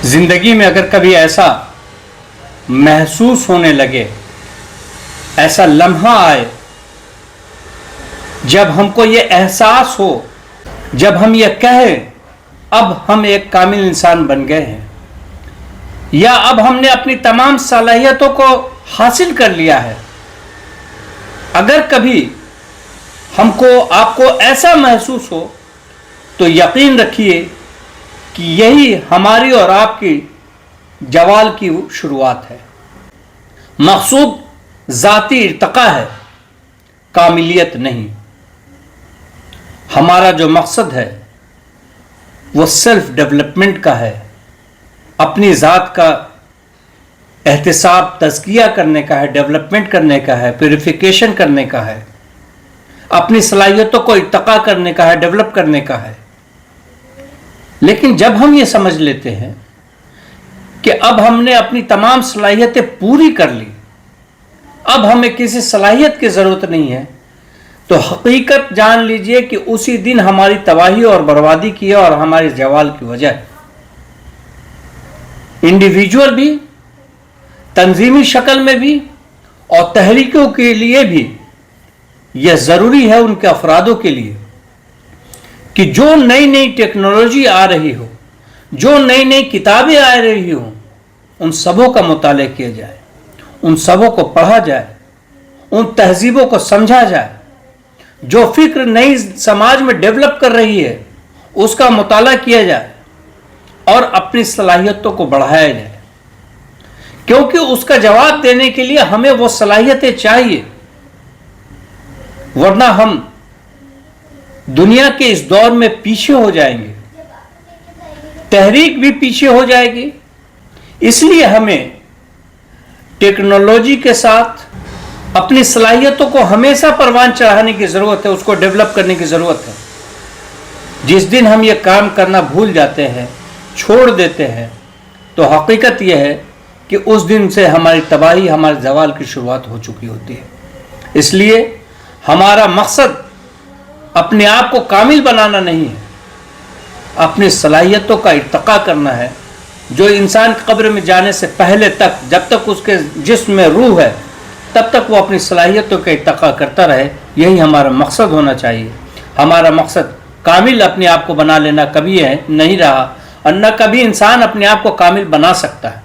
زندگی میں اگر کبھی ایسا محسوس ہونے لگے، ایسا لمحہ آئے جب ہم کو یہ احساس ہو، جب ہم یہ کہیں اب ہم ایک کامل انسان بن گئے ہیں، یا اب ہم نے اپنی تمام صلاحیتوں کو حاصل کر لیا ہے، اگر کبھی ہم کو آپ کو ایسا محسوس ہو تو یقین رکھیے کہ یہی ہماری اور آپ کی زوال کی شروعات ہے۔ مقصود ذاتی ارتقاء ہے، کاملیت نہیں۔ ہمارا جو مقصد ہے وہ سیلف ڈیولپمنٹ کا ہے، اپنی ذات کا احتساب تزکیہ کرنے کا ہے، ڈیولپمنٹ کرنے کا ہے، پیوریفیکیشن کرنے کا ہے، اپنی صلاحیتوں کو ارتقاء کرنے کا ہے، ڈیولپ کرنے کا ہے۔ لیکن جب ہم یہ سمجھ لیتے ہیں کہ اب ہم نے اپنی تمام صلاحیتیں پوری کر لی، اب ہمیں کسی صلاحیت کی ضرورت نہیں ہے، تو حقیقت جان لیجئے کہ اسی دن ہماری تباہی اور بربادی کی ہے اور ہماری زوال کی وجہ ہے۔ انڈیویجول بھی، تنظیمی شکل میں بھی اور تحریکوں کے لیے بھی یہ ضروری ہے، ان کے افرادوں کے لیے، کہ جو نئی نئی ٹیکنالوجی آ رہی ہو، جو نئی نئی کتابیں آ رہی ہوں، ان سبوں کا مطالعہ کیا جائے، ان سبوں کو پڑھا جائے، ان تہذیبوں کو سمجھا جائے، جو فکر نئی سماج میں ڈیولپ کر رہی ہے اس کا مطالعہ کیا جائے اور اپنی صلاحیتوں کو بڑھایا جائے، کیونکہ اس کا جواب دینے کے لیے ہمیں وہ صلاحیتیں چاہیے، ورنہ ہم دنیا کے اس دور میں پیچھے ہو جائیں گے، تحریک بھی پیچھے ہو جائے گی۔ اس لیے ہمیں ٹیکنالوجی کے ساتھ اپنی صلاحیتوں کو ہمیشہ پروان چڑھانے کی ضرورت ہے، اس کو ڈیولپ کرنے کی ضرورت ہے۔ جس دن ہم یہ کام کرنا بھول جاتے ہیں، چھوڑ دیتے ہیں، تو حقیقت یہ ہے کہ اس دن سے ہماری تباہی، ہمارے زوال کی شروعات ہو چکی ہوتی ہے۔ اس لیے ہمارا مقصد اپنے آپ کو کامل بنانا نہیں ہے، اپنی صلاحیتوں کا ارتقاء کرنا ہے۔ جو انسان قبر میں جانے سے پہلے تک، جب تک اس کے جسم میں روح ہے، تب تک وہ اپنی صلاحیتوں کا ارتقاء کرتا رہے، یہی ہمارا مقصد ہونا چاہیے۔ ہمارا مقصد کامل اپنے آپ کو بنا لینا کبھی ہے نہیں رہا، اور نہ کبھی انسان اپنے آپ کو کامل بنا سکتا ہے۔